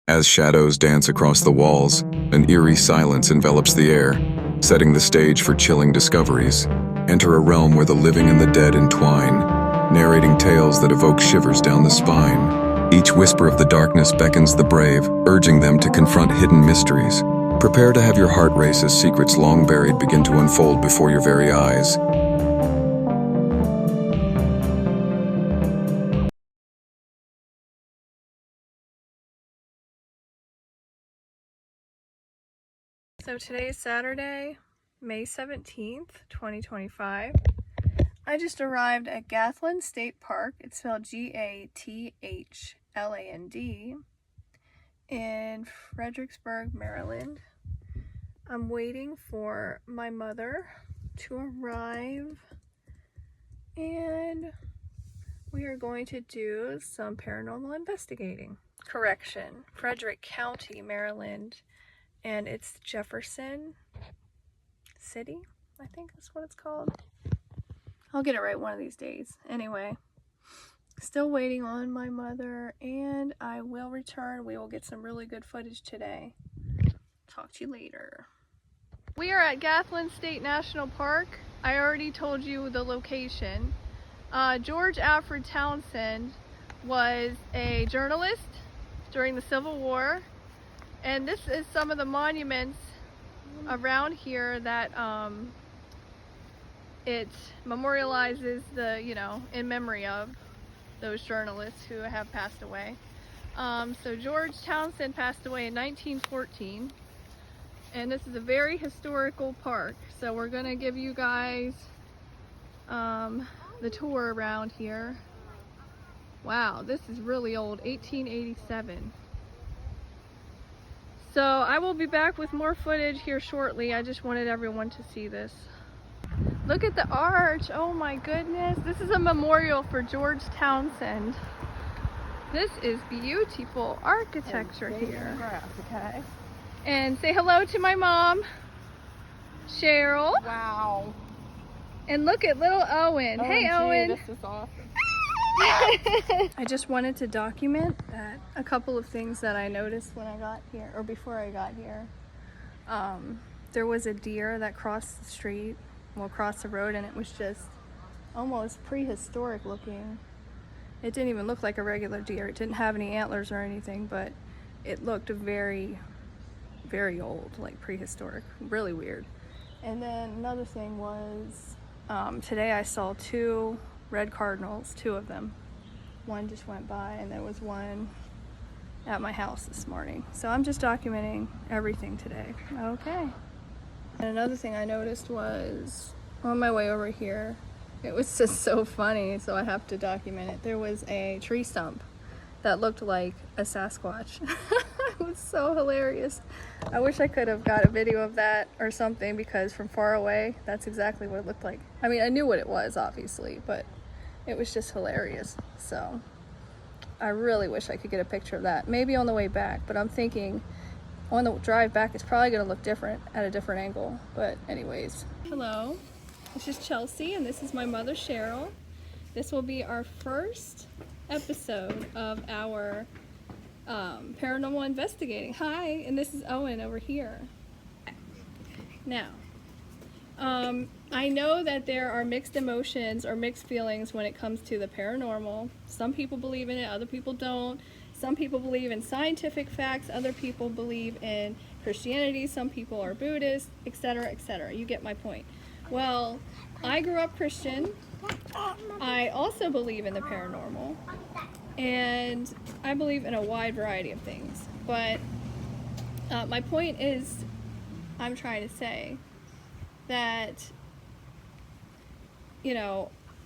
As shadows dance across the walls, an eerie silence envelops the air, setting the stage for chilling discoveries. Enter a realm where the living and the dead entwine, narrating tales that evoke shivers down the spine. Each whisper of the darkness beckons the brave, urging them to confront hidden mysteries. Prepare to have your heart race as secrets long buried begin to unfold before your very eyes. So today is Saturday, May 17th, 2025. I just arrived at Gathland State Park. It's spelled Gathland in Fredericksburg, Maryland. I'm waiting for my mother to arrive and we are going to do some paranormal investigating. Correction, Frederick County, Maryland. And it's Jefferson City, I think that's what it's called. I'll get it right one of these days. Anyway, still waiting on my mother, and I will return. We will get some really good footage today. Talk to you later. We are at Gathland State National Park. I already told you the location. George Alfred Townsend was a journalist during the Civil War. And this is some of the monuments around here that it memorializes the, in memory of those journalists who have passed away. So George Townsend passed away in 1914, and this is a very historical park. So we're gonna give you guys the tour around here. Wow, this is really old, 1887. So I will be back with more footage here shortly. I just wanted everyone to see this. Look at the arch. Oh my goodness. This is a memorial for George Townsend. This is beautiful architecture here. Okay. And say hello to my mom, Cheryl. Wow. And look at little Owen. OMG, hey Owen. This is awesome. I just wanted to document that a couple of things that I noticed when I got here, or before I got here. There was a deer that crossed the street, across the road, and it was just almost prehistoric looking. It didn't even look like a regular deer. It didn't have any antlers or anything, but it looked very, very old, like prehistoric, really weird. And then another thing was, today I saw two red cardinals, two of them. One just went by, and there was one at my house this morning. So I'm just documenting everything today. Okay. And another thing I noticed was on my way over here, it was just so funny, so I have to document it. There was a tree stump that looked like a Sasquatch. It was so hilarious. I wish I could have got a video of that or something, because from far away, that's exactly what it looked like. I mean, I knew what it was, obviously, but it was just hilarious. So I really wish I could get a picture of that. Maybe on the way back, but I'm thinking on the drive back, it's probably gonna look different at a different angle. But anyways, hello, this is Chelsea, and this is my mother, Cheryl. This will be our first episode of our paranormal investigating. Hi, and this is Owen over here. Now, I know that there are mixed emotions or mixed feelings when it comes to the paranormal. Some people believe in it, other people don't. Some people believe in scientific facts, other people believe in Christianity, some people are Buddhist, etc., etc. You get my point. Well, I grew up Christian. I also believe in the paranormal, and I believe in a wide variety of things. But my point is, I'm trying to say that,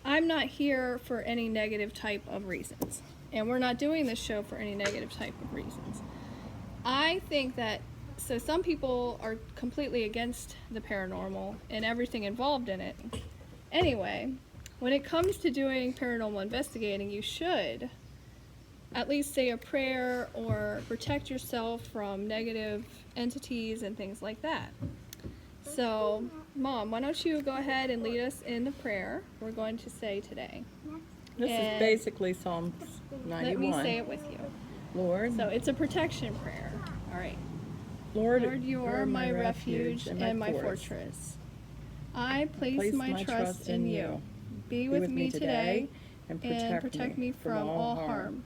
I'm not here for any negative type of reasons. And we're not doing this show for any negative type of reasons. I think that, so some people are completely against the paranormal and everything involved in it. Anyway, when it comes to doing paranormal investigating, you should at least say a prayer or protect yourself from negative entities and things like that. So, Mom, why don't you go ahead and lead us in the prayer we're going to say today. This is basically Psalm 91. Let me say it with you. Lord, So it's a protection prayer. All right. Lord, Lord, you are my refuge and my fortress. I place my trust in you. Be with me today and protect me from all harm.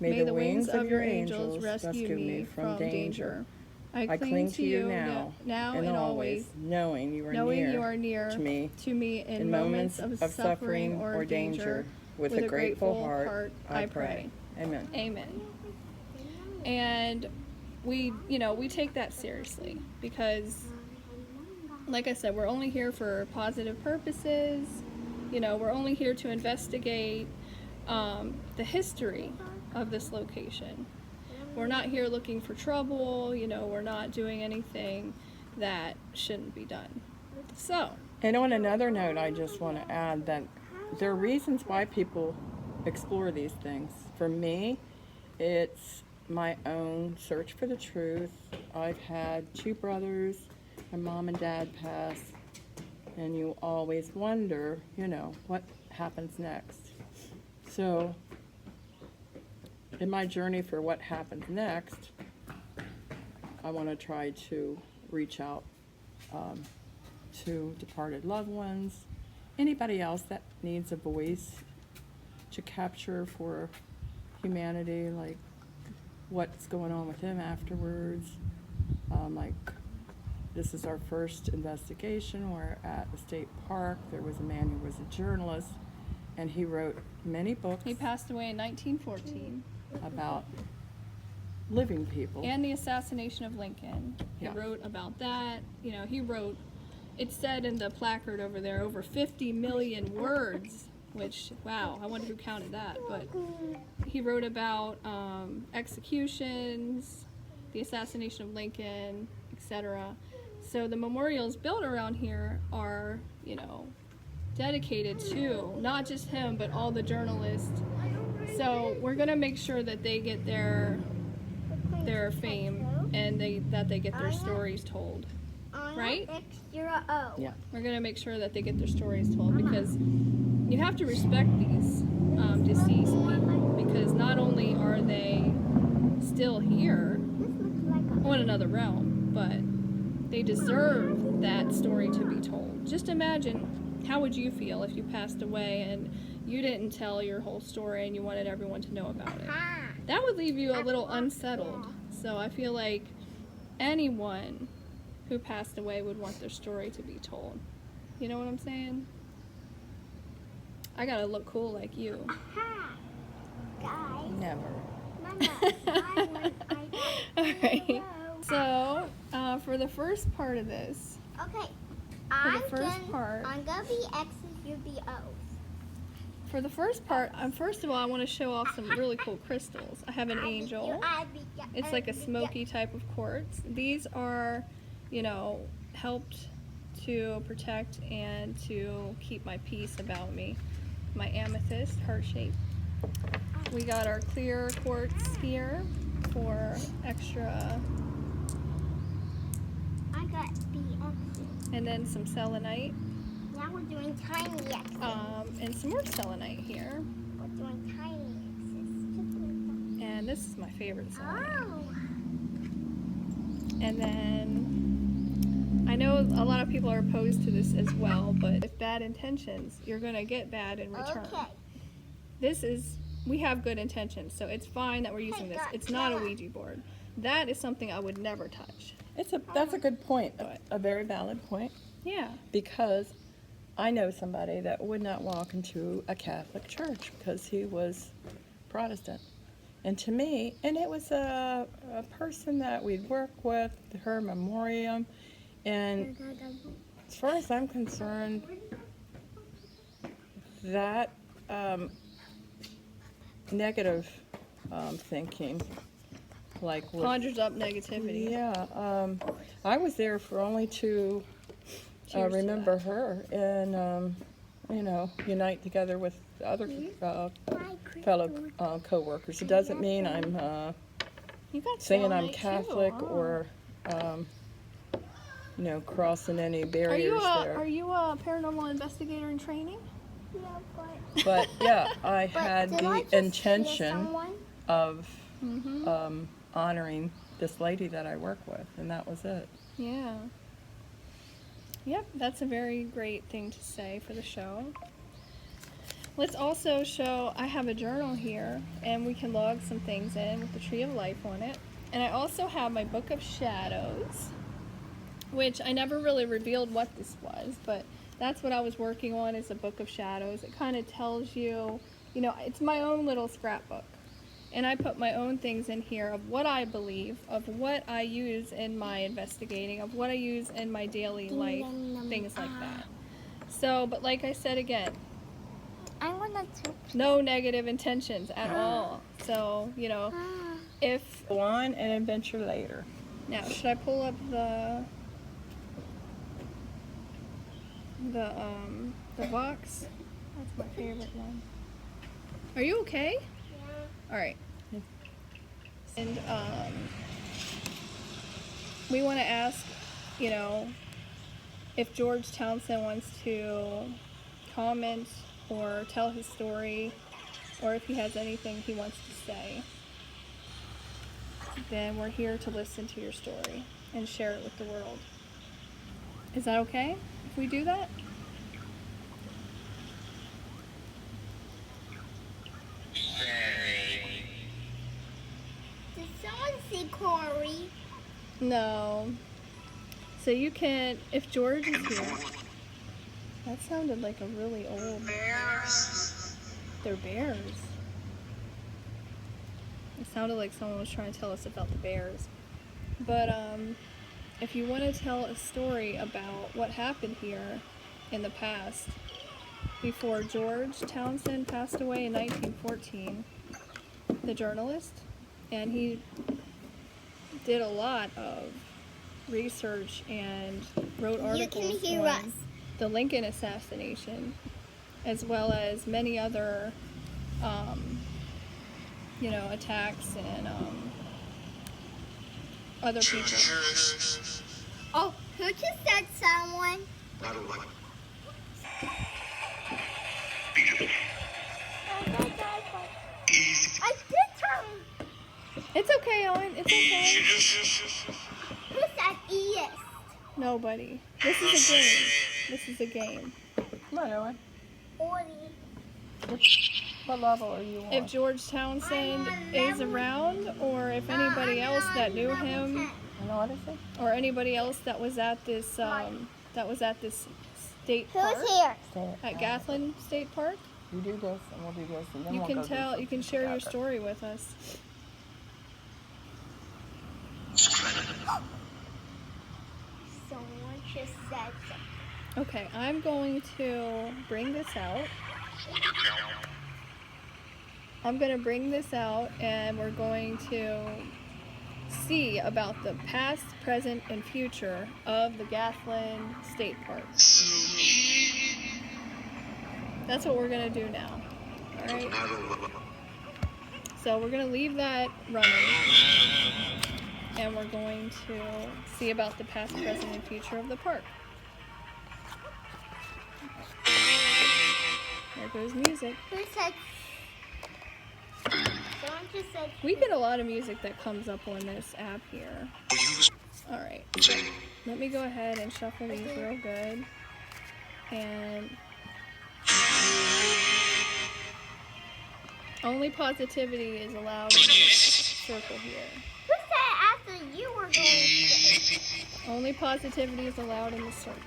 May the wings of your angels rescue me from danger. I cling to you now and always, knowing you are near to me in moments of suffering or danger. With a grateful heart, I pray. Amen. Amen. And we take that seriously because, like I said, we're only here for positive purposes. We're only here to investigate the history of this location. We're not here looking for trouble. We're not doing anything that shouldn't be done. So, and on another note, I just want to add that there are reasons why people explore these things. For me, it's my own search for the truth. I've had 2 brothers, my mom and dad passed, and you always wonder, what happens next. So, in my journey for what happens next, I want to try to reach out to departed loved ones, anybody else that needs a voice to capture for humanity, like what's going on with him afterwards. Like, this is our first investigation. We're at the state park. There was a man who was a journalist, and he wrote many books. He passed away in 1914. About living people. And the assassination of Lincoln. He Yeah. wrote about that. He wrote, it said in the placard over there, over 50 million words, which, wow, I wonder who counted that. But he wrote about executions, the assassination of Lincoln, etc. So the memorials built around here are, dedicated to not just him, but all the journalists. So we're gonna make sure that they get their fame and that they get their stories told, right? Yeah. We're gonna make sure that they get their stories told because you have to respect these deceased people because not only are they still here on another realm, but they deserve that story to be told. Just imagine, how would you feel if you passed away and you didn't tell your whole story and you wanted everyone to know about it? That would leave you a little unsettled. So I feel like anyone who passed away would want their story to be told. You know what I'm saying? I gotta look cool like you. Never. Alright. So, for the first part of this, Okay. I'm gonna be X's, you be O's. for the first part, first of all, I want to show off some really cool crystals. I have an angel. It's like a smoky type of quartz. These are, helped to protect and to keep my peace about me. My amethyst, heart shape. We got our clear quartz here for extra, I got B X's. and then some selenite, Now we're doing tiny X's. and some more selenite here. We're doing tiny X's. And this is my favorite selenite. Oh. And then I know a lot of people are opposed to this as well, but with bad intentions, you're going to get bad in return. Okay. We have good intentions, so it's fine that we're using this. It's not a Ouija board. That is something I would never touch. That's a good point, a very valid point, Yeah. because I know somebody that would not walk into a Catholic church because he was Protestant. And to me, and it was a person that we'd work with, her memoriam, and as far as I'm concerned, that negative thinking, like with, Conjures up negativity. yeah, I was there for only to Cheers to remember that. her and unite together with other fellow co-workers. It doesn't mean I'm You got saying I'm selenite Catholic too. or crossing any Are barriers there. you a paranormal investigator in training? Yeah, But yeah, I but had did the I just hear intention someone? of honoring this lady that I work with, and that was it. Yeah. Yep, that's a very great thing to say for the show. Let's also show, I have a journal here, and we can log some things in with the Tree of Life on it. And I also have my Book of Shadows, which I never really revealed what this was, but that's what I was working on, is a Book of Shadows. It kind of tells you, you know, it's my own little scrapbook. And I put my own things in here of what I believe, of what I use in my investigating, of what I use in my daily life, things like that. So, but like I said again, I want to. no negative intentions at all. So, you know, if... Go on and adventure later. Now, should I pull up the box? That's my favorite one. Are you okay? All right. And we want to ask, you know, if George Townsend wants to comment or tell his story, or if he has anything he wants to say, then we're here to listen to your story and share it with the world. Is that okay if we do that? Did someone see Corey? No. So you can, if George is here. That sounded like a really old... They're bears. It sounded like someone was trying to tell us about the bears. But if you want to tell a story about what happened here in the past, before George Townsend passed away in 1914, the journalist, and he did a lot of research and wrote articles hear on us. the Lincoln assassination, as well as many other, you know, attacks and other people. Oh, who just said someone? I did turn. It's okay, Owen. It's okay. Who said yes? Nobody. This is a game. This is a game. Come on, Owen. Orly. What level are you on? If George Townsend is around, or if anybody else that knew him, You know what I say? or anybody else that was at this state park, Who's here? Stay at Gathland State Park, You do this, and we'll do this, and then you we'll can go do tell, you can something share your together. story with us. Someone just said something. Okay, I'm going to bring this out. I'm going to bring this out, and we're going to see about the past, present, and future of the Gathland State Park. That's what we're going to do now. All right? So we're going to leave that running, and we're going to see about the past, present, and future of the park. There goes music. Who said? Someone just said. We get a lot of music that comes up on this app here. Alright, so let me go ahead and shuffle these real good. And only positivity is allowed in this circle here. Who said after you were going to? Only positivity is allowed in the circle.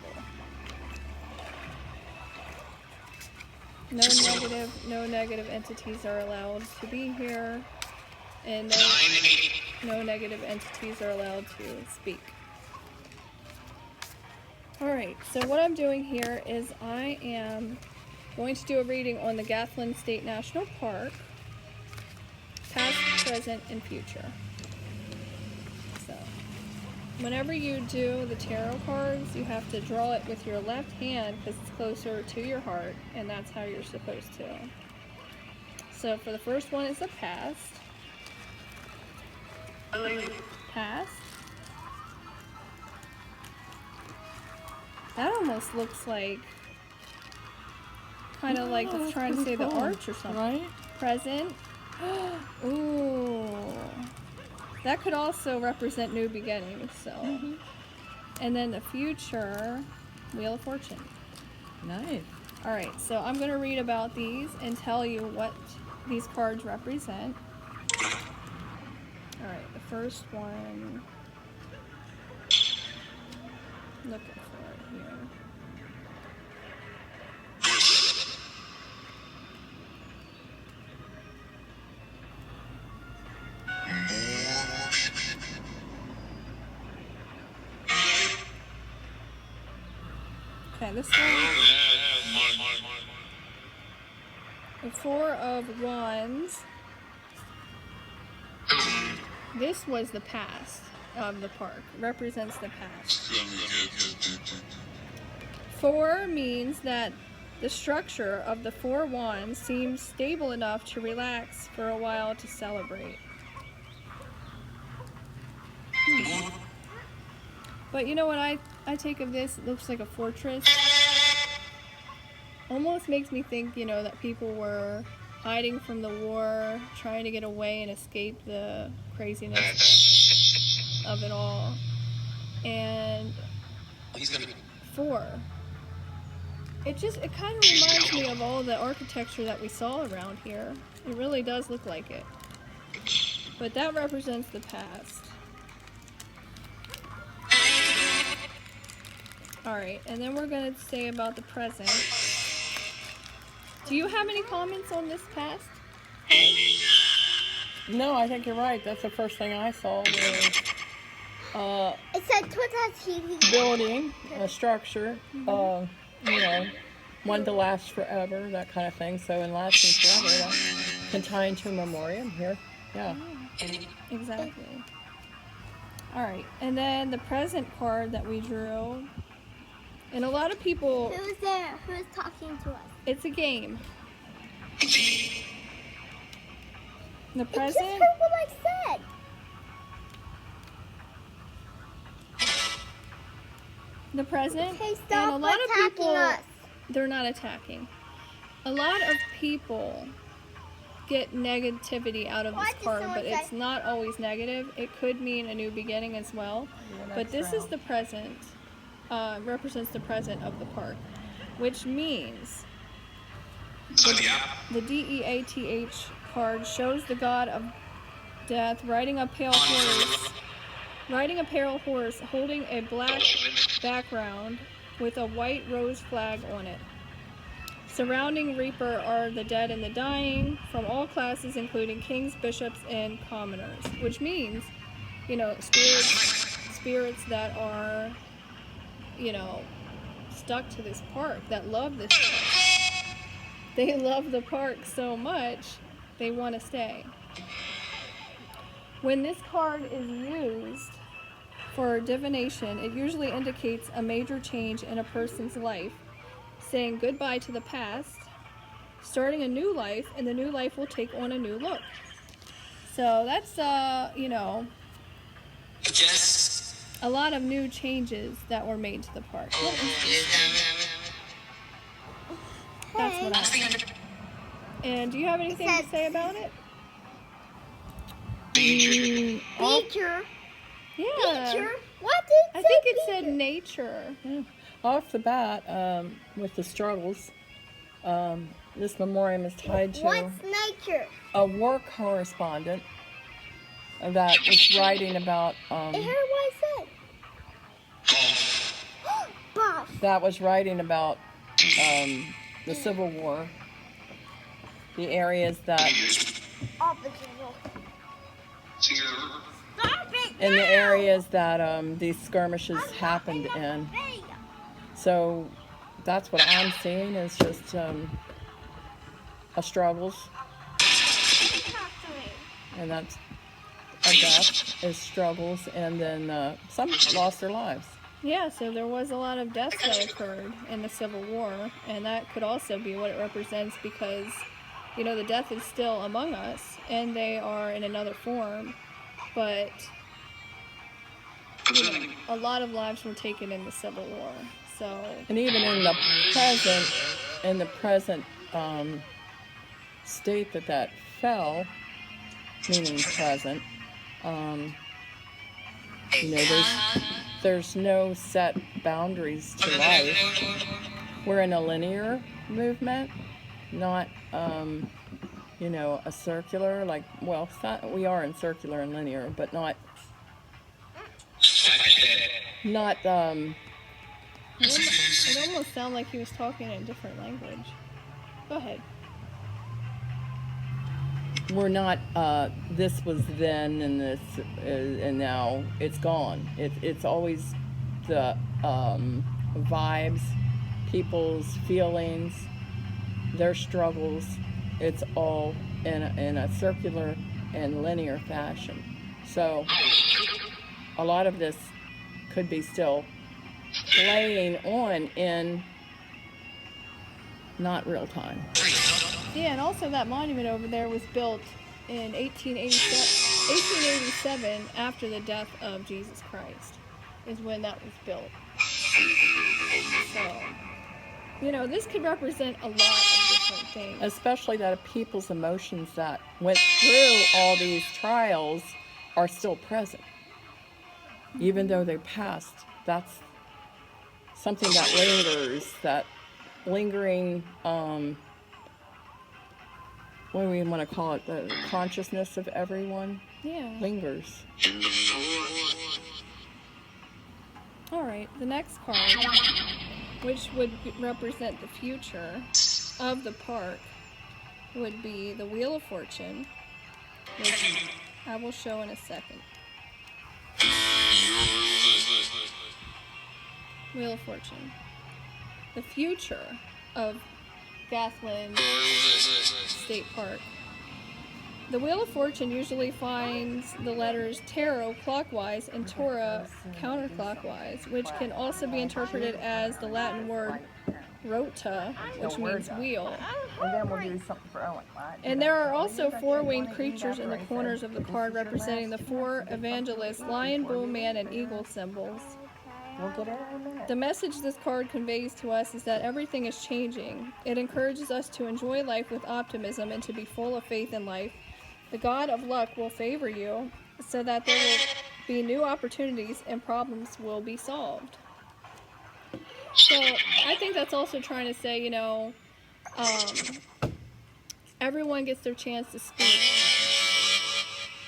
No negative entities are allowed to be here, and no negative entities are allowed to speak. Alright, so what I'm doing here is I am going to do a reading on the Gathland State National Park, past, present, and future. So, whenever you do the tarot cards, you have to draw it with your left hand because it's closer to your heart, and that's how you're supposed to. So for the first one, it's the past. Past. That almost looks like, kind of like it's trying to say the arch or something. Right? Present. Ooh. That could also represent new beginnings, so. And then the future, Wheel of Fortune. Nice. All right, so I'm going to read about these and tell you what these cards represent. All right, the first one. Looking for it here. Okay, this one. The Four of Wands. This was the past of the park. Represents the past. 4 means that the structure of the 4 wands seems stable enough to relax for a while to celebrate. But you know what I take of this? It looks like a fortress. Almost makes me think, you know, that people were hiding from the war, trying to get away and escape the craziness of it all. And 4. It kind of reminds me of all the architecture that we saw around here. It really does look like it. But that represents the past. Alright, and then we're going to say about the present. Do you have any comments on this past? No, I think you're right. That's the first thing I saw was It said Twitter TV. building, a structure, you know, one to last forever, that kind of thing. So in lasting forever, that can tie into a memoriam here. Yeah. Exactly. Alright, and then the present card that we drew. And a lot of people, Who's there? Who's talking to us? it's a game. The I just present, heard what I said. the present, Okay, and a stop lot of attacking people, us. they're not attacking. A lot of people get negativity out of Why this did card, someone but say- it's not always negative. It could mean a new beginning as well. But this is the present, represents the present of the park, which means the DEATH card shows the god of death riding a pale horse holding a black background with a white rose flag on it. Surrounding Reaper are the dead and the dying from all classes, including kings, bishops, and commoners, which means, you know, spirits that are, you know, stuck to this park, that love this park. They love the park so much, they want to stay. When this card is used for divination, it usually indicates a major change in a person's life, saying goodbye to the past, starting a new life, and the new life will take on a new look. So that's, you know, a lot of new changes that were made to the park. That's what I think. And do you have anything to say about it? Nature. Yeah. Nature? What did I think it said nature. Yeah. Off the bat, with the struggles, this memoriam is tied to What's nature? a war correspondent that was writing about I heard what I said. Boss. that was writing about the Civil War, the areas that Stop it in the now. areas that these skirmishes happened in. So that's what I'm seeing is just a struggles, and that's a death is struggles, and then some lost their lives. Yeah, so there was a lot of deaths that occurred in the Civil War, and that could also be what it represents because, you know, the death is still among us, and they are in another form, but, you know, a lot of lives were taken in the Civil War, so... And even in the present state that fell, meaning present. You know, there's no set boundaries to life. We're in a linear movement, not you know, a circular, like, well, it's not, we are in circular and linear, but not It almost sounded like he was talking in a different language. Go ahead. we're not this was then and this and now it's gone. It's always the vibes, people's feelings, their struggles. It's all in a circular and linear fashion. So a lot of this could be still playing on in not real time. Yeah, and also that monument over there was built in 1887 after the death of Jesus Christ is when that was built. So, you know, this could represent a lot of different things. Especially that people's emotions that went through all these trials are still present. Even though they passed, that's something that lingers, that lingering, what do we want to call it, the consciousness of everyone lingers. All right, the next card, which would represent the future of the park, would be the Wheel of Fortune, which I will show in a second. Wheel of Fortune. The future of Gathland State Park. The Wheel of Fortune usually finds the letters tarot clockwise and Torah counterclockwise, which can also be interpreted as the Latin word rota, which means wheel. And then we'll do something for Owen, right? And there are also four-winged creatures in the corners of the card representing the four evangelists, lion, bull, man, and eagle symbols. We'll get it in a minute. The message this card conveys to us is that everything is changing. It encourages us to enjoy life with optimism and to be full of faith in life. The God of luck will favor you so that there will be new opportunities and problems will be solved. So I think that's also trying to say, you know, everyone gets their chance to speak.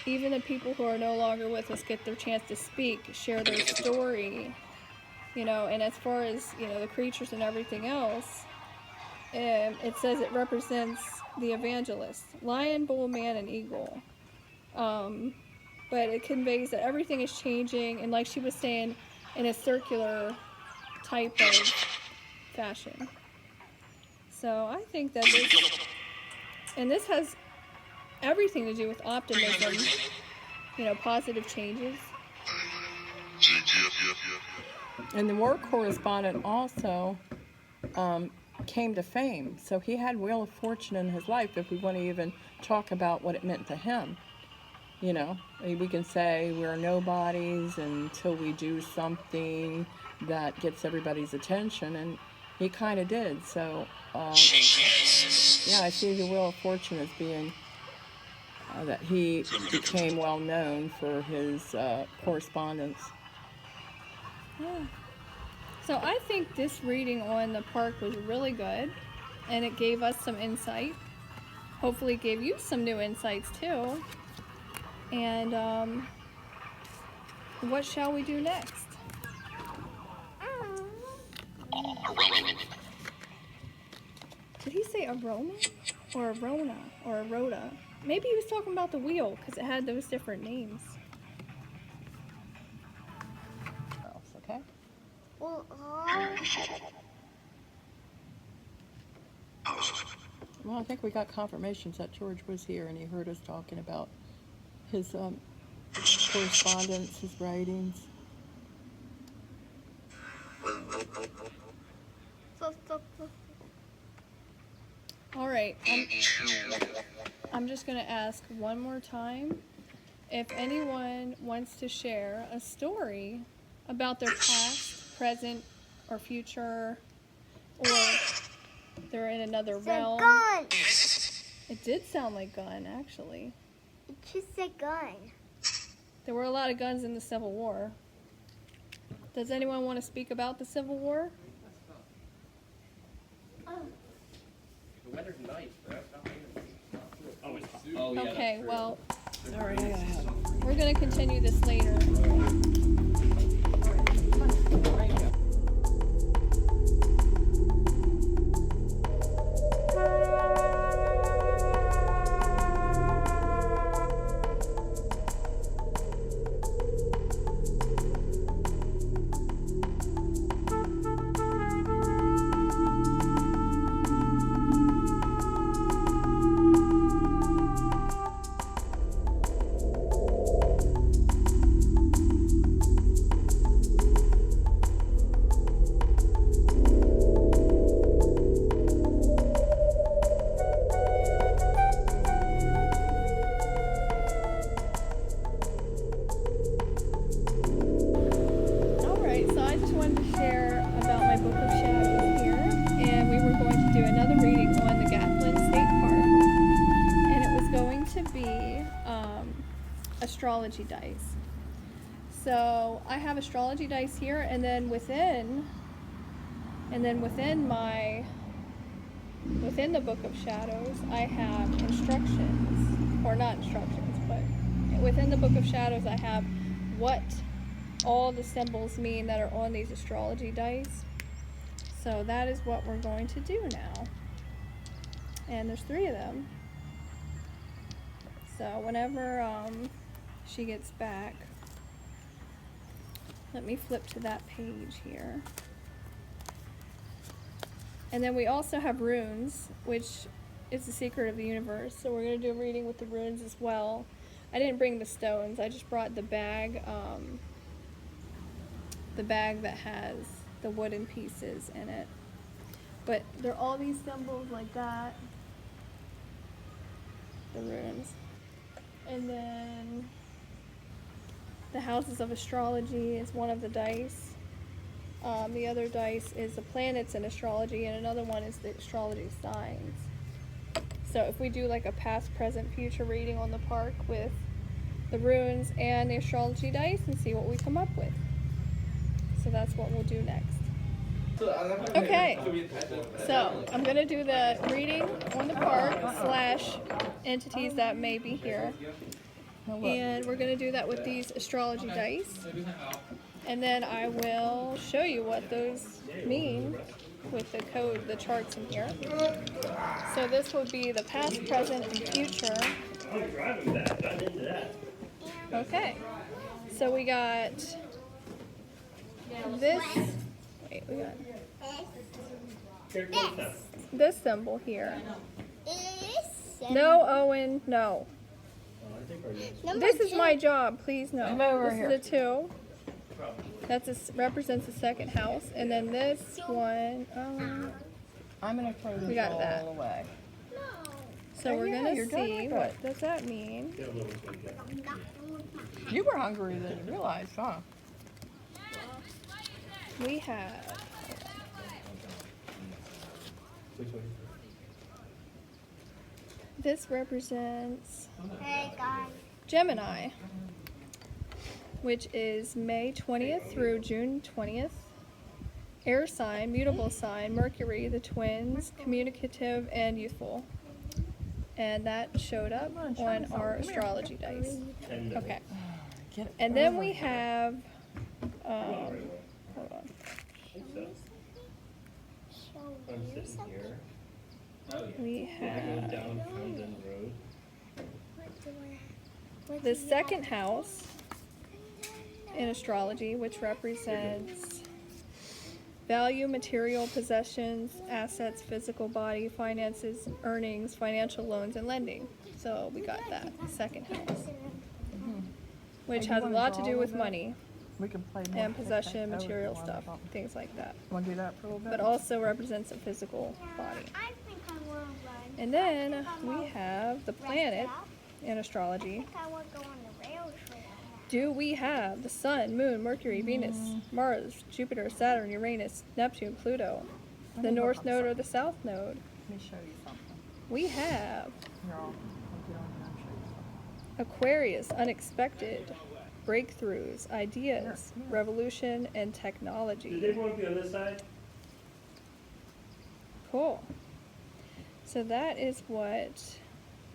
Even the people who are no longer with us get their chance to speak, share their story. You know, and as far as, you know, the creatures and everything else, it says it represents the evangelist, lion, bull, man, and eagle. But it conveys that everything is changing, and like she was saying, in a circular type of fashion. So I think that this has everything to do with optimism, you know, positive changes. And the war correspondent also came to fame. So he had Wheel of Fortune in his life, if we want to even talk about what it meant to him. You know, we can say we're nobodies until we do something that gets everybody's attention, and he kind of did. So, yeah, I see the Wheel of Fortune as being that he became well known for his correspondence. Yeah. So I think this reading on the park was really good, and it gave us some insight. Hopefully it gave you some new insights too. And what shall we do next? Did he say aroma? Or arona? Or arota? Maybe he was talking about the wheel, because it had those different names. Okay. Well, Well, I think we got confirmations that George was here and he heard us talking about his correspondence, his writings. All right. I'm just going to ask one more time if anyone wants to share a story about their past, present, or future, or they're in another realm. gun. It did sound like gun, actually. It's just a gun. There were a lot of guns in the Civil War. Does anyone want to speak about the Civil War? The weather's nice, but that's not even. Oh, it's hot. Oh, yeah, Okay, that's true. well, Sorry, I gotta have. we're going to continue this later. Alright, so I just wanted to share about my Book of Shadows here, and we were going to do another reading on the Gathland State Park, and it was going to be astrology dice. So I have astrology dice here, and then within the Book of Shadows, I have instructions, or not instructions, but within the Book of Shadows, I have what all the symbols mean that are on these astrology dice. So that is what we're going to do now. And there's 3 of them. So whenever she gets back, let me flip to that page here. And then we also have runes, which is the secret of the universe. So we're going to do a reading with the runes as well. I didn't bring the stones. I just brought the bag that has the wooden pieces in it. But they're all these symbols like that. The runes. And then the houses of astrology is one of the dice. The other dice is the planets in astrology, and another one is the astrology signs. So if we do like a past, present, future reading on the park with the runes and the astrology dice and see what we come up with. So that's what we'll do next. Okay, so I'm going to do the reading on the park / entities that may be here. And we're going to do that with these astrology dice. And then I will show you what those mean with the code, the charts in here. So this would be the past, present, and future. Okay, so we got this, wait, we got this symbol here. No, Owen, no. This is my job, please no. Come over this here. is a 2. Represents the second house, and then this one. I'm gonna throw this We got all that. away. So we're yeah, gonna you're done see with what it. does that mean. You were hungrier than you realized, huh? We have this represents Hey guys. Gemini, which is May 20th through June 20th. Air sign, mutable sign, Mercury, the twins, communicative and youthful. And that showed up on our astrology dice. Okay. And then we have, hold on. I'm sitting here. We I go have down Camden Road. the second house in astrology, which represents value, material possessions, assets, physical body, finances, earnings, financial loans, and lending. So we got that second house, which has a lot to do with money We can play more and possession, tic-tac-toe if you material want, stuff, or something. things like that. Want to do that for a little bit? But also represents a physical body. I think I want to run. And then we have the planet in astrology. I think I want to go on the rail trail. Do we have the Sun, Moon, Mercury, Venus, Mars, Jupiter, Saturn, Uranus, Neptune, Pluto, the North Node or the South Node? Let me show you something. We have Here, I'll get on here and show you something. Aquarius, unexpected. Breakthroughs, ideas, revolution, and technology. Did everyone be on this side? Cool. So that is what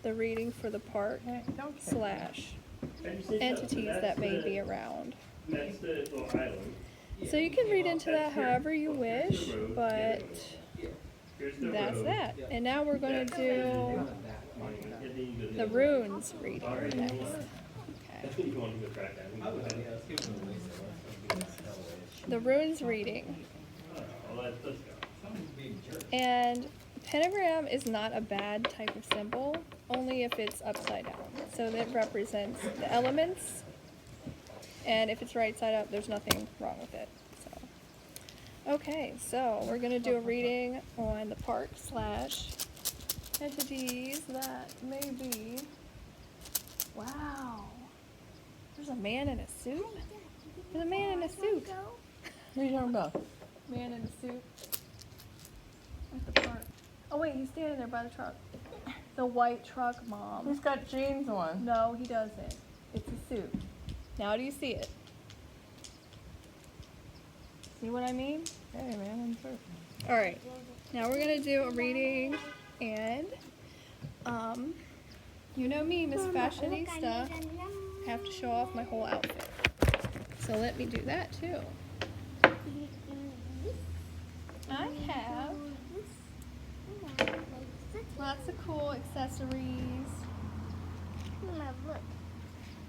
the reading for the park / entities that may be around. That's the little island. So you can read into that however you wish, but Here's the that's road. that. And now we're going to do And then you go the runes reading Alright. next. That's Okay. what you want to go track down. We can go ahead. The runes reading. Let's go. And pentagram is not a bad type of symbol, only if it's upside down. So that represents the elements, and if it's right side up, there's nothing wrong with it. So, okay, so we're gonna do a reading on the park / entities that may be. Wow, there's a man in a suit. There's a man in a suit. What are you talking about? Man in a suit at the park. Oh wait, he's standing there by the truck. The white truck, Mom. He's got jeans on. No, he doesn't. It's a suit. Now do you see it? See what I mean? Hey, man, I'm surfing. Alright. Now we're gonna do a reading and you know me, Miss Fashionista. I have to show off my whole outfit. So let me do that too. I have lots of cool accessories.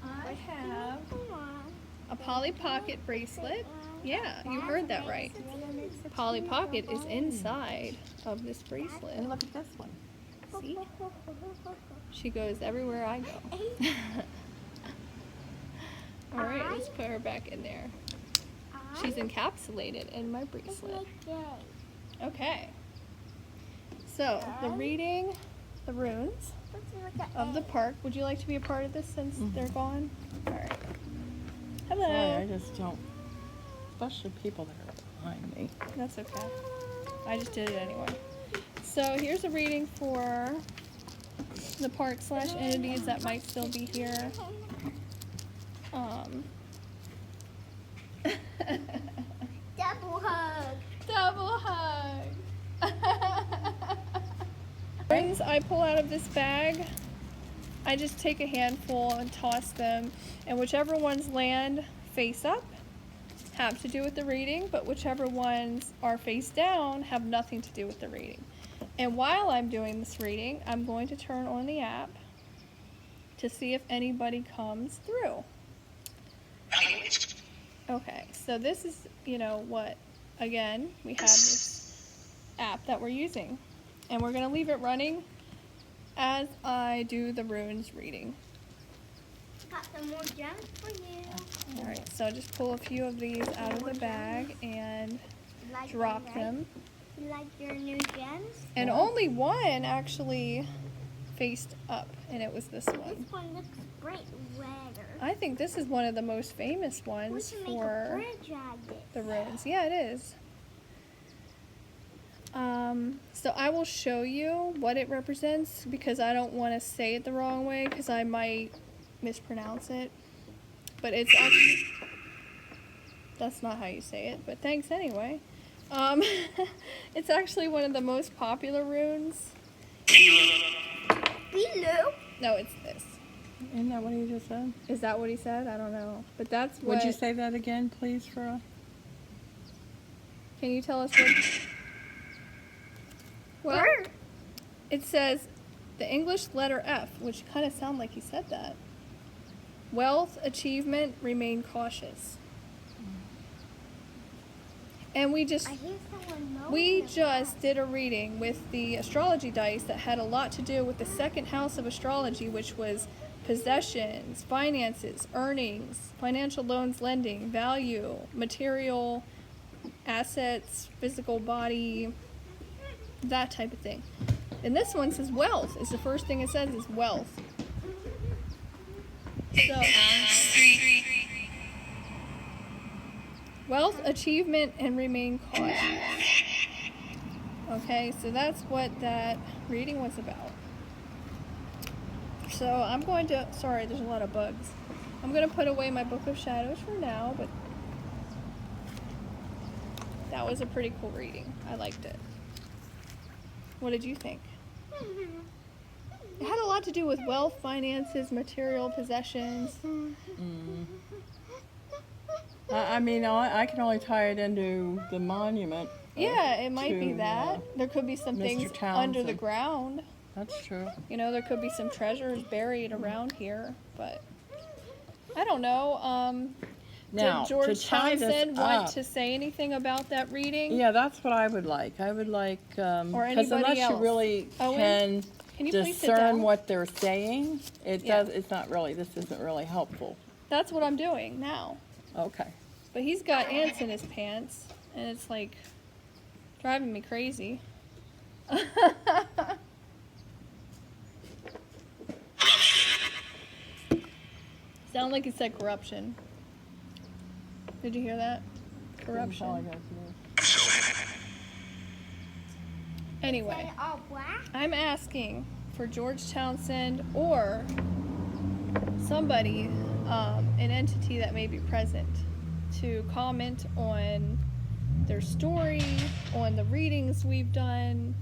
I have a Polly Pocket bracelet. Yeah, you heard that right. Polly Pocket is inside of this bracelet. And look at this one. See? She goes everywhere I go. Alright, let's put her back in there. She's encapsulated in my bracelet. Okay. So, the reading, the runes of the park. Would you like to be a part of this since they're gone? Alright. Hello. Sorry, I just don't. Especially people that are behind me. That's okay. I just did it anyway. So here's a reading for the park / entities that might still be here. Double hug. Double hug. Rings I pull out of this bag, I just take a handful and toss them, and whichever ones land face up have to do with the reading, but whichever ones are face down have nothing to do with the reading. And while I'm doing this reading, I'm going to turn on the app to see if anybody comes through. Okay, so this is, what, again, we have this app that we're using. And we're going to leave it running as I do the runes reading. Got some more gems for you. Alright, so just pull a few of these out of the bag and Like drop them, right? them. You like your new gems? And only one actually faced up, and it was this one. This one looks bright redder. I think this is one of the most famous We ones should make a for bridge out of this. the runes. Yeah, it is. So I will show you what it represents because I don't want to say it the wrong way because I might mispronounce it. But it's actually, that's not how you say it, but thanks anyway. It's actually one of the most popular runes. Below. No, it's this. Isn't that what he just said? Is that what he said? I don't know. But that's what... Would you say that again, please, for a... Can you tell us what... Well, it says the English letter F, which kind of sound like he said that. Wealth, achievement, remain cautious. And we I hear someone mowing the just did a reading with the astrology dice that had a lot to do with the second house of astrology, which was possessions, finances, earnings, financial loans, lending, value, material, assets, physical body, that type of thing. And this one says wealth, is the first thing it says is wealth. So, wealth, achievement, and remain cautious. Okay, so that's what that reading was about. So I'm going to, sorry, there's a lot of bugs. I'm going to put away my Book of Shadows for now, but that was a pretty cool reading. I liked it. What did you think? It had a lot to do with wealth, finances, material possessions. I mean, I can only tie it into the monument. Yeah, it might be to, that. There could be some Mr. things Townsend. under the ground. That's true. You know, there could be some treasures buried around here, but I don't know. Now, Did George to tie this Townsend want up- to say anything about that reading? Yeah, that's what I would like. I would like, Or because unless anybody you else. really Owen, can you please sit discern down? what they're saying, it Yeah. does. It's not really. This isn't really helpful. That's what I'm doing now. Okay. But he's got ants in his pants, and it's like driving me crazy. Sound like he said corruption. Did you hear that? Corruption. Anyway, All black? I'm asking for George Townsend or somebody, an entity that may be present, to comment on their story, on the readings we've done,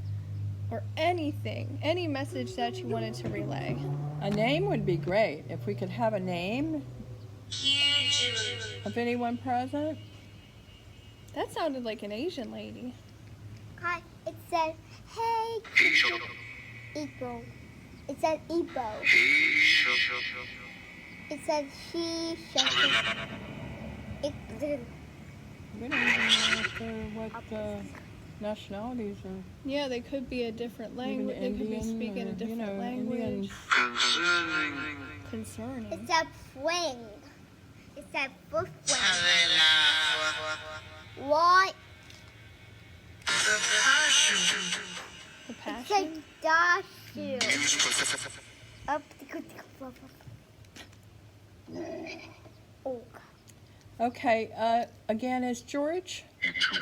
or anything, any message that you wanted to relay. A name would be great if we could have a name of anyone present. That sounded like an Asian lady. Hi, it said, hey, Igbo. It said Igbo. It said she, We don't even know what nationalities are. Yeah, they could be a different Even language. They could be Indian speaking or, a different Indian. language. Concerning. It said fling. It said foot fling. What? The It passion. said dashu. Up. Oh. Okay. Again, is George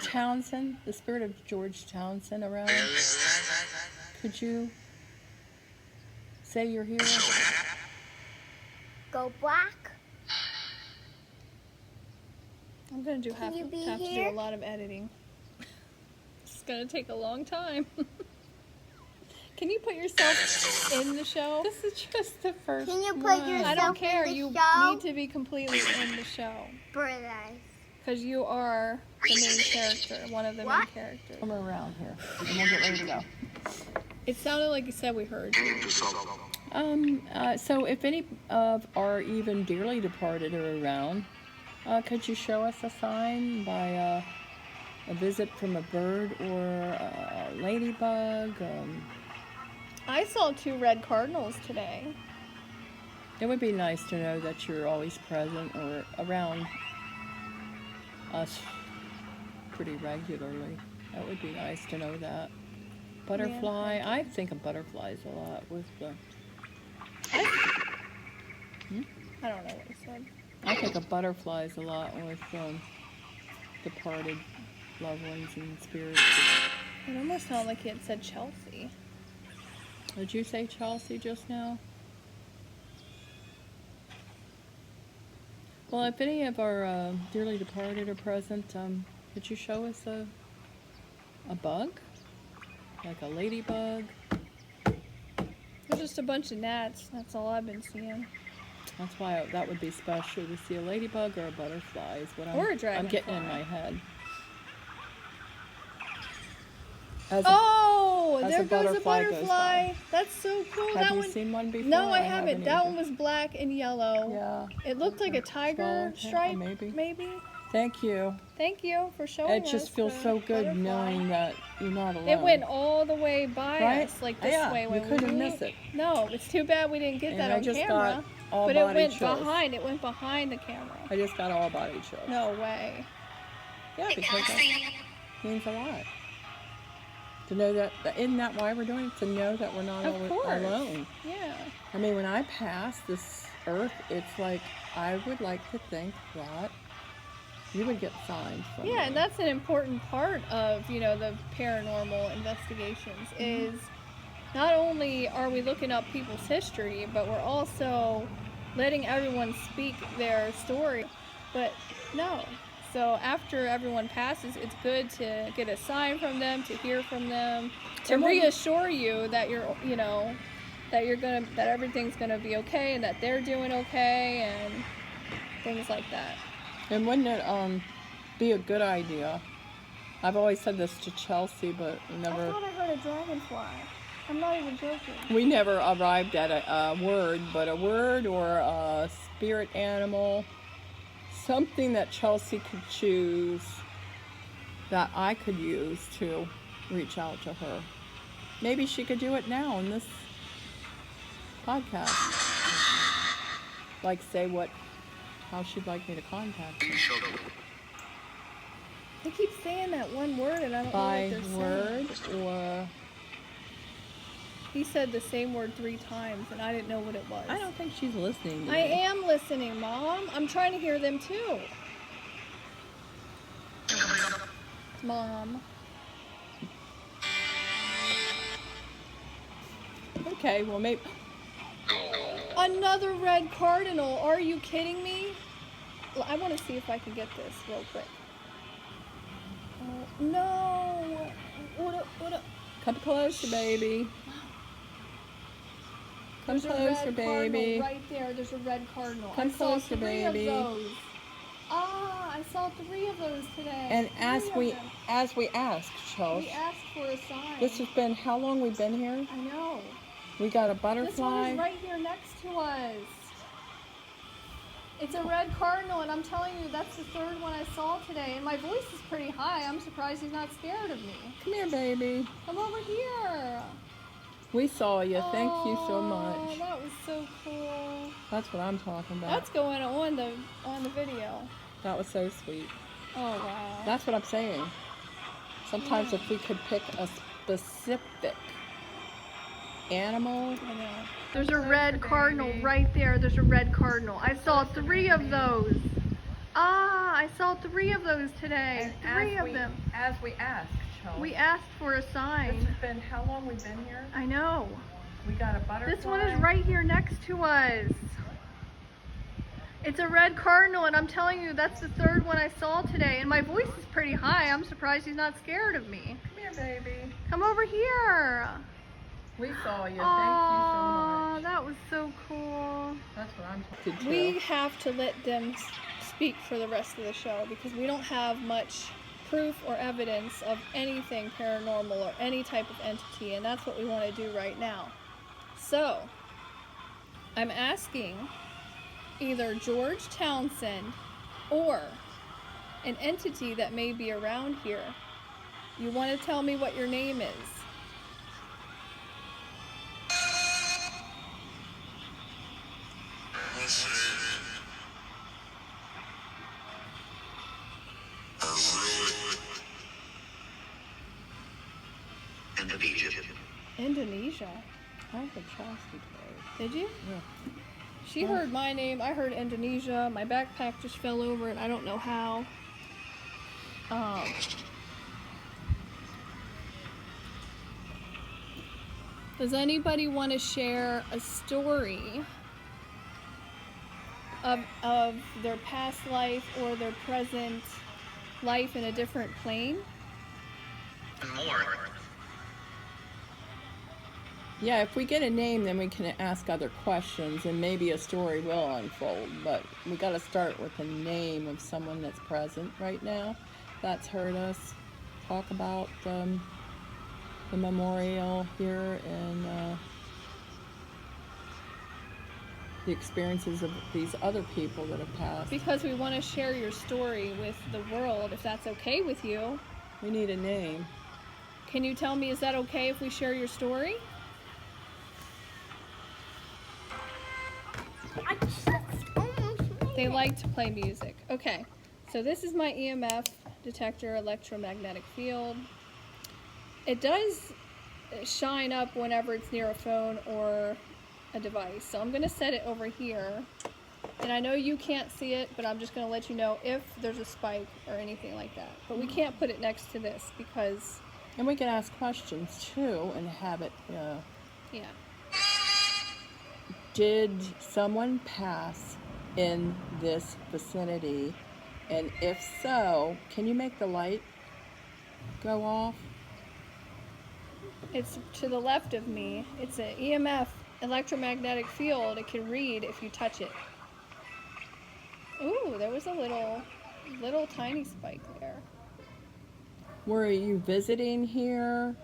Townsend, the spirit of George Townsend, around? Could you say you're here? Go black. I'm gonna do have you to be do here? a lot of editing. It's gonna take a long time. Can you put yourself in the show? This is just the first Can you put one. yourself I don't care. in the You show? need to be completely in the show Paradise. because you are the main character, one of the main What? characters. Come around here, and we'll get ready to go. It sounded like you said we heard you. So if any of our even dearly departed are around, could you show us a sign by a visit from a bird or a ladybug? I saw 2 red cardinals today. It would be nice to know that you're always present or around us pretty regularly. That would be nice to know that. Butterfly, I think of butterflies a lot with the... I don't know what he said. I think of butterflies a lot with departed loved ones and spirits. It almost sounded like he had said Chelsea. Did you say Chelsea just now? Well, if any of our dearly departed are present, could you show us a bug? Like a ladybug? There's just a bunch of gnats. That's all I've been seeing. That's why that would be special to see a ladybug or a butterfly is what Or a I'm getting dragonfly. in my head. Oh, as there a goes a butterfly goes butterfly. by. That's so cool. Have that you one. seen one before? No, I haven't. That either. one was black and yellow. Yeah. It looked like a tiger Swallowtail, stripe. maybe. Thank you. Thank you for showing It us. just feels the so good butterfly. knowing that you're not alone. It went all the way by Right? us, like this Yeah, way. you When couldn't we miss it. No, it's too bad we didn't get And that I on just camera. got all But it body went chills. behind. It went behind the camera. I just got all body chills. No way. Yeah, because that means a lot. To know that, isn't that why we're doing it? To know that we're not Of course. alone. Yeah. I mean, when I pass this earth, it's like, I would like to think that you would get signs from Yeah, me. and that's an important part of, the paranormal investigations is not only are we looking up people's history, but we're also letting everyone speak their story. But no. So after everyone passes, it's good to get a sign from them, to hear from them, to reassure you that that everything's gonna be okay and that they're doing okay and things like that. And wouldn't it be a good idea? I've always said this to Chelsea, but we I never. thought I heard a dragonfly. I'm not even joking. We never arrived at a word, but a word or a spirit animal, something that Chelsea could choose that I could use to reach out to her. Maybe she could do it now in this podcast. Like say how she'd like me to contact her. They keep saying that one word and I don't By know what they're word saying. or... He said the same word 3 times and I didn't know what it was. I don't think she's listening to I me. am listening, Mom. I'm trying to hear them too. Mom. Okay, well maybe... Another red cardinal. Are you kidding me? I want to see if I can get this real quick. Oh, no. What up? Come closer, baby. Come There's a closer, red baby. cardinal right there. There's a red cardinal. Come I saw closer, 3 baby. of those. I saw 3 of those today. And 3 as of we them. asked, We Chelsea, asked for a sign. this has been how long we've been here? I know. We got a This butterfly. one is right here next to us. It's a red cardinal, and I'm telling you, that's the 3rd one I saw today. And my voice is pretty high. I'm surprised he's not scared of me. Come here, baby. Come over here. We saw you. Thank you so Oh, much. that was so cool. That's what I'm talking about. That's going on the video. That was so sweet. Oh wow. That's what I'm saying. Sometimes if we could pick a specific animal. I know. There's a red cardinal right there. There's a red cardinal. I saw 3 of those. I saw 3 of those today. 3 of them. As we asked, Chelsea. We asked for a This sign. has been how long we've been here? I know. We got a butterfly. This one is right here next to us. It's a red cardinal, and I'm telling you, that's the 3rd one I saw today. And my voice is pretty high. I'm surprised he's not scared of me. Come here, baby. Come over here. We saw you. Thank Oh, you so much. that was so cool. That's what I'm talking about. We have to let them speak for the rest of the show because we don't have much proof or evidence of anything paranormal or any type of entity, and that's what we want to do right now. So, I'm asking either George Townsend or an entity that may be around here. You want to tell me what your name is? Indonesia. I heard Chelsea play. Did you? Yeah. She heard my name. I heard Indonesia. My backpack just fell over and I don't know how. Does anybody want to share a story of their past life or their present life in a different plane? Yeah, if we get a name, then we can ask other questions, and maybe a story will unfold. But we got to start with the name of someone that's present right now. That's heard us talk about the memorial here and the experiences of these other people that have passed. Because we want to share your story with the world, if that's okay with you. We need a name. Can you tell me, is that okay if we share your story? I just almost made They it. like to play music. Okay, so this is my EMF detector, electromagnetic field. It does shine up whenever it's near a phone or a device. So I'm gonna set it over here. And I know you can't see it, but I'm just gonna let you know if there's a spike or anything like that. But we can't put it next to this because And we can ask questions too and have it Yeah. Did someone pass in this vicinity? And if so, can you make the light go off? It's to the left of me. It's an EMF, electromagnetic field. It can read if you touch it. Ooh, there was a little tiny spike there. Were you visiting here?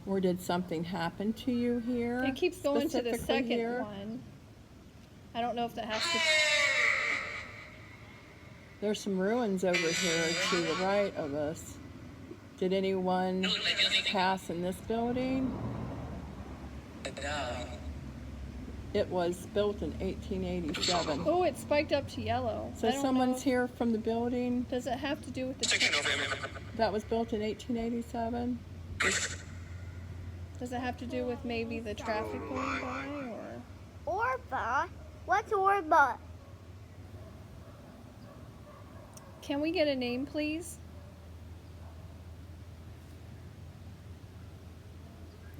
Or did something happen to you here? It keeps going to the specifically second here? one. I don't know if that has to. There's some ruins over here to the right of us. Did anyone pass in this building? It was built in 1887. Oh, it spiked up to yellow. So I don't someone's know. here from the building Does it have to do with the? that was built in 1887? Does it have to do with maybe the traffic going by, or? Orba? What's Orba? Can we get a name, please?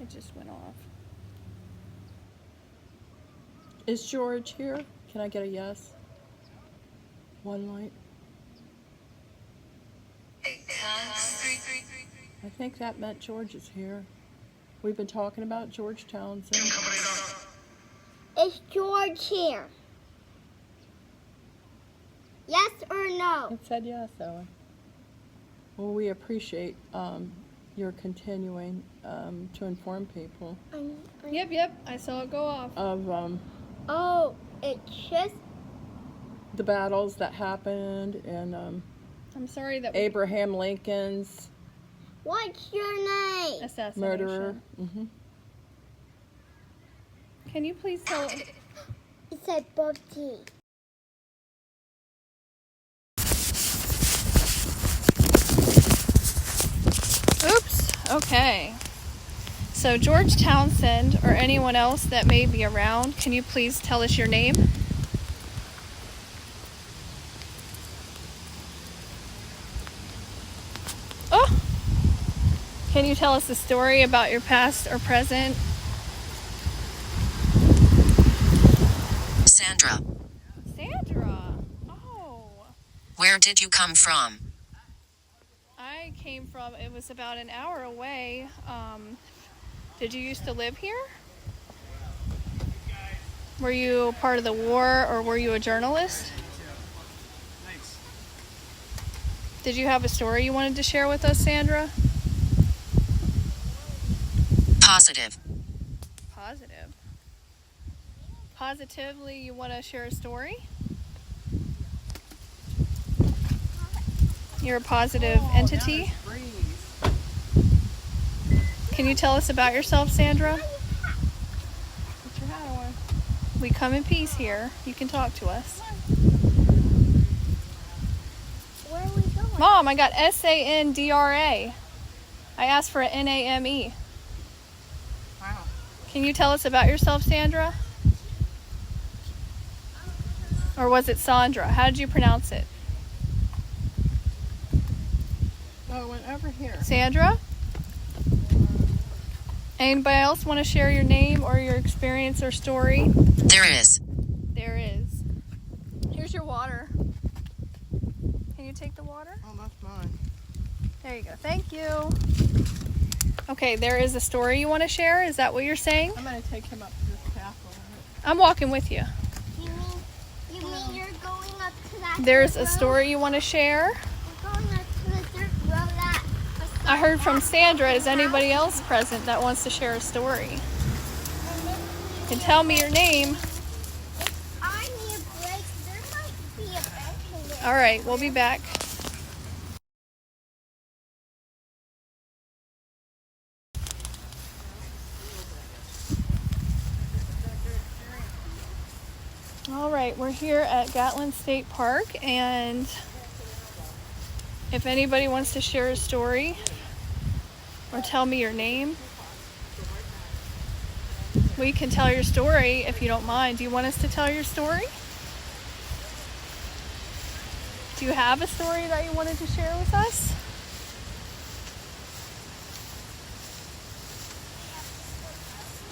It just went off. Is George here? Can I get a yes? One light. I think that meant George is here. We've been talking about George Townsend. Is George here? Yes or no? It said yes, Owen. Well, we appreciate your continuing to inform people Yep, I saw it go off. of Oh, it's just the battles that happened and I'm sorry that Abraham Lincoln's what's your name? assassination. murderer. Can you please tell? It said Buffy. Oops. Okay. So George Townsend or anyone else that may be around, can you please tell us your name? Oh! Can you tell us a story about your past or present? Sandra, Sandra. Oh. where did you come from? I came from, it was about an hour away. Did you used to live here? Were you part of the war or were you a journalist? Did you have a story you wanted to share with us, Sandra? Positive. Positive. Positively, you want to share a story? You're a positive entity. Can you tell us about yourself, Sandra? Put your hat on. We come in peace here. You can talk to us. Where are we going? Mom, I got SANDRA. I asked for an NAME. Wow. Can you tell us about yourself, Sandra? Or was it Sandra? How did you pronounce it? Oh, went over here. Sandra? Anybody else want to share your name or your experience or story? There is. There is. Here's your water. Can you take the water? Oh, that's mine. There you go. Thank you. Okay, there is a story you want to share. Is that what you're saying? I'm going to take him up to this path a little bit. I'm walking with you. You mean you're going up to that There's dirt a road? story you want to share. We're going up to the dirt road that I heard from Sandra. Is anybody else present that wants to share a story? And tell me your name. If I need a break, there might be a bench in there. All right, we'll be back. All right, we're here at Gathland State Park, and if anybody wants to share a story or tell me your name, we can tell your story if you don't mind. Do you want us to tell your story? Do you have a story that you wanted to share with us?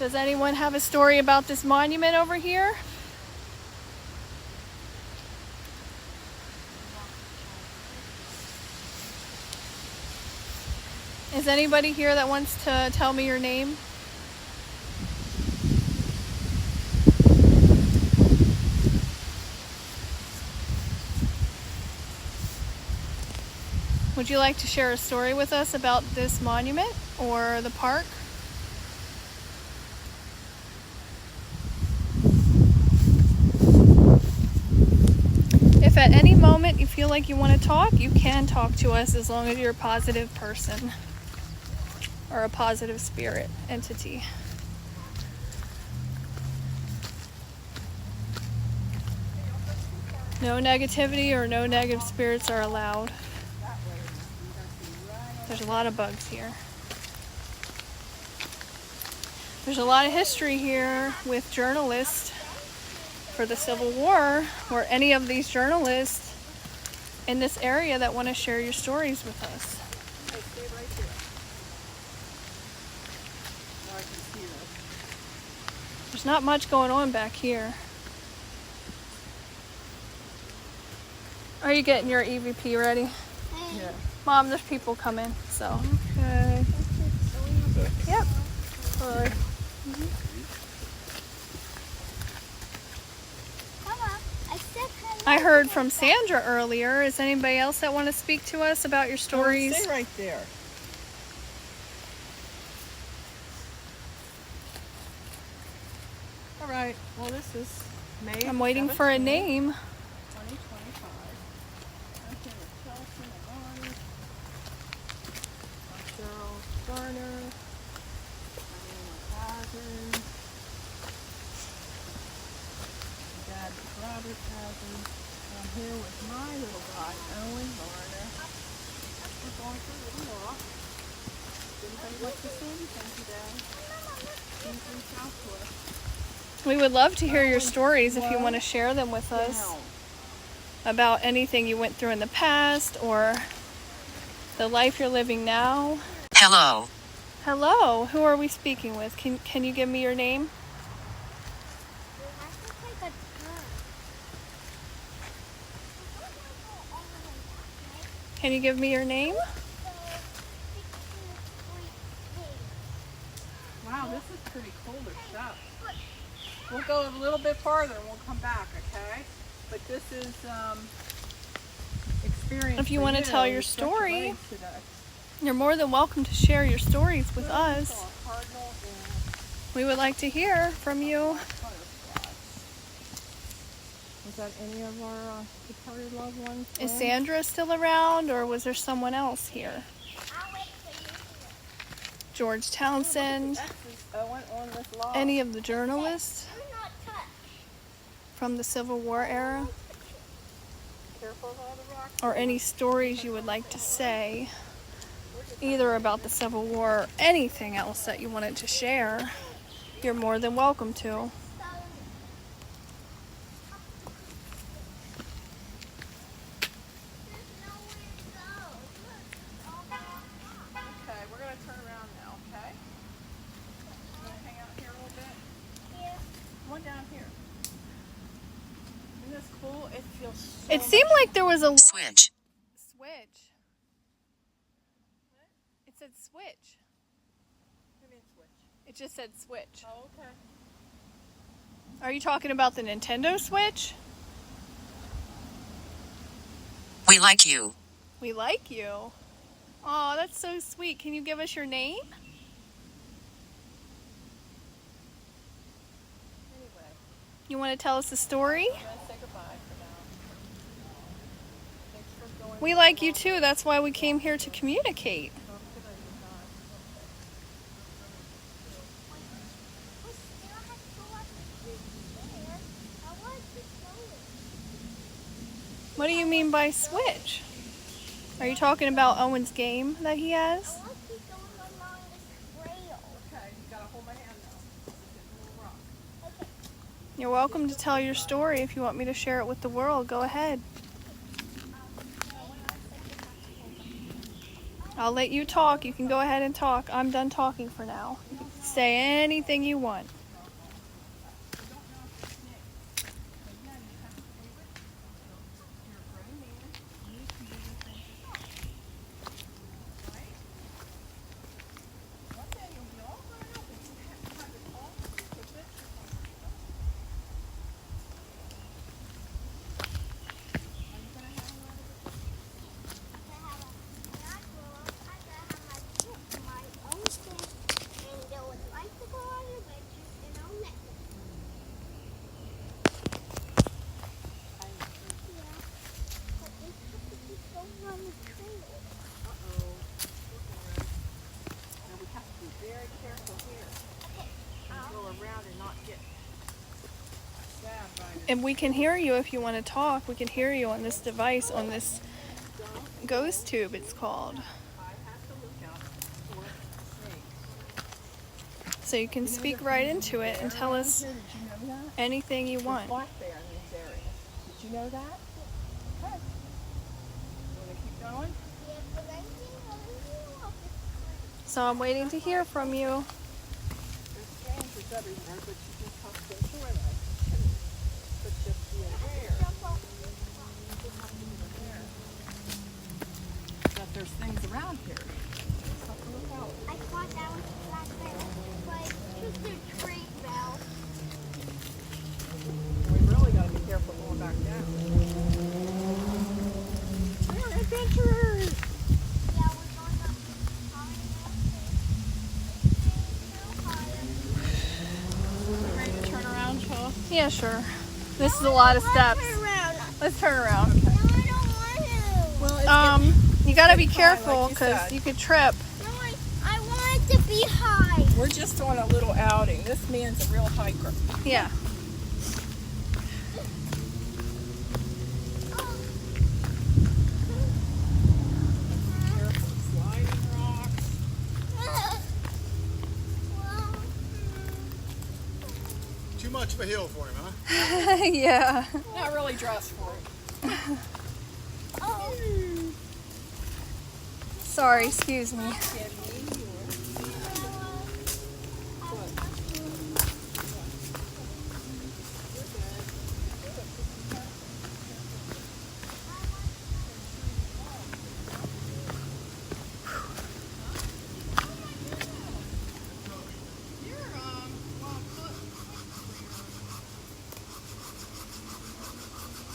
Does anyone have a story about this monument over here? Is anybody here that wants to tell me your name? Would you like to share a story with us about this monument or the park? If at any moment you feel like you want to talk, you can talk to us as long as you're a positive person or a positive spirit entity. No negativity or no negative spirits are allowed. There's a lot of bugs here. There's a lot of history here with journalists for the Civil War, or any of these journalists in this area that want to share your stories with us. Hey, stay right there. Now I can see this. There's not much going on back here. Are you getting your EVP ready? Yeah. Mom, there's people coming, so. Okay. Yep. Bye. Mama, I said hello. I heard from Sandra earlier. Is anybody else that want to speak to us about your stories? Stay right there. All right. Well, this is May. I'm waiting for a 17th, name. 2025. I'm here with Chelsea and Lonnie. I'm Cheryl Garner. My cousin. Dad Robert cousin. I'm here with my little guy, Owen Garner. We're going for a little walk. Anybody like to say anything today? Please reach out to us. We would love to hear your stories if you want to share them with us about anything you went through in the past or the life you're living now. Hello. Hello, who are we speaking with? Can you give me your name? We have to take a turn. Can you give me your name? Wow, this is pretty cool to show. We'll go a little bit farther and we'll come back, okay? But this is experience. If you for want to tell your with such story, waves today. you're more than welcome to share your stories with us. Saw a cardinal and We would like to hear from you. butterflies. Was that any of our departed loved ones? Is friends? Sandra still around, or was there someone else here? I'll wait for you. George Townsend, X's Owen on this log. any of the journalists Do not touch. from the Civil War era, Careful of all the rocks. or any stories you would like to say, either about the Civil War or anything else that you wanted to share, you're more than welcome to. Okay, we're gonna turn around now, okay? You wanna hang out here a little bit? Yeah. Come on down here. Isn't this cool? It feels so It seemed like there was a Switch. switch. It said switch. What do you mean switch? It just said switch. Oh, okay. Are you talking about the Nintendo Switch? We like you. We like you. Oh, that's so sweet. Can you give us your name? Anyway, You want to tell us a story? I'm gonna say goodbye for now. Thanks for going. We like you too. That's why we came here to communicate. Talk to them, you guys. We still have to go up there. I want to go. What do you mean by switch? Are you talking about Owen's game that he I has? want to keep going along this trail. Okay, you gotta hold my hand now. This is a little rock. You're welcome to tell your story. If you want me to share it with the world, go ahead. I'll let you talk. You can go ahead and talk. I'm done talking for now. You can Say anything you want. And we can hear you if you want to talk. We can hear you on this device, on this ghost tube it's called. So you can speak right into it and tell us anything you want. Black bear in these areas. Did you know that? Okay. You want to keep going? So I'm waiting to hear from you. There's strangers everywhere, but you just have to enjoy life. But just be aware. You just have to be aware that there's things around here. Just have to look out. I thought that was a black bear, but just a tree bell. We really got to be careful going back down. We're adventurers! Yeah, we're going up the Ready to turn around, Shaw? Yeah, sure. This is a lot of steps. around. Let's turn around. No, I don't want to. Well, You gotta be It's high, careful like you because said. you could trip. No, I want it to be high. we're just on a little outing. This man's a real hiker. Yeah. Careful sliding rocks. Too much of a hill for him, huh? Yeah. Not really dressed for it. Sorry, excuse me.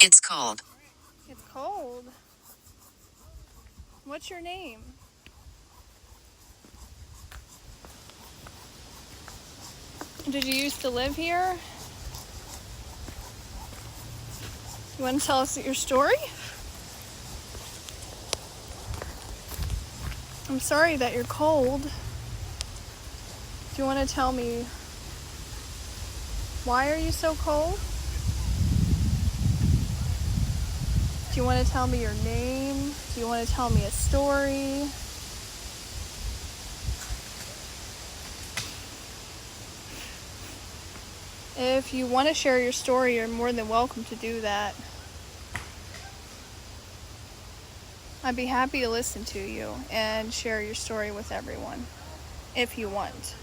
It's cold. It's cold. What's your name? Did you used to live here? You want to tell us your story? I'm sorry that you're cold. Do you want to tell me why are you so cold? Do you want to tell me your name? Do you want to tell me a story? If you want to share your story, you're more than welcome to do that. I'd be happy to listen to you and share your story with everyone, if you want.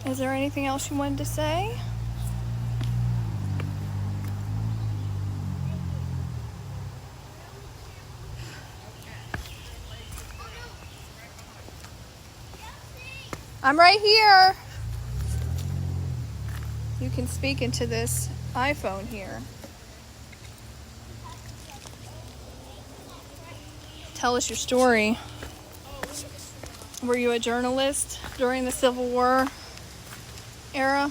Is there anything else you wanted to say? I'm right here. You can speak into this iPhone here. Tell us your story. Were you a journalist during the Civil War era?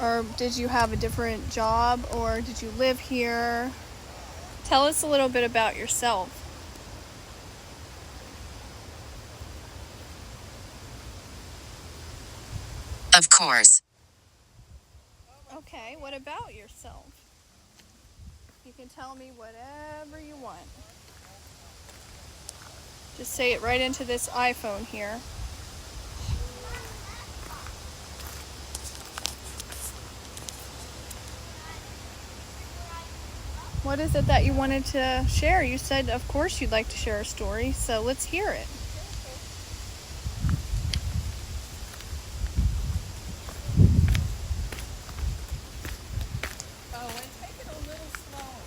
Or did you have a different job, or did you live here? Tell us a little bit about yourself. Of course. Okay, what about yourself? You can tell me whatever you want. Just say it right into this iPhone here. What is it that you wanted to share? You said, of course, you'd like to share a story, so let's hear it. Oh, and take it a little slower.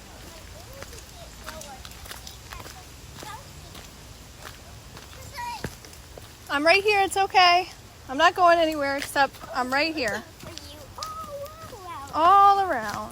I'm right here. It's okay. I'm not going anywhere except I'm right here. All around. All around.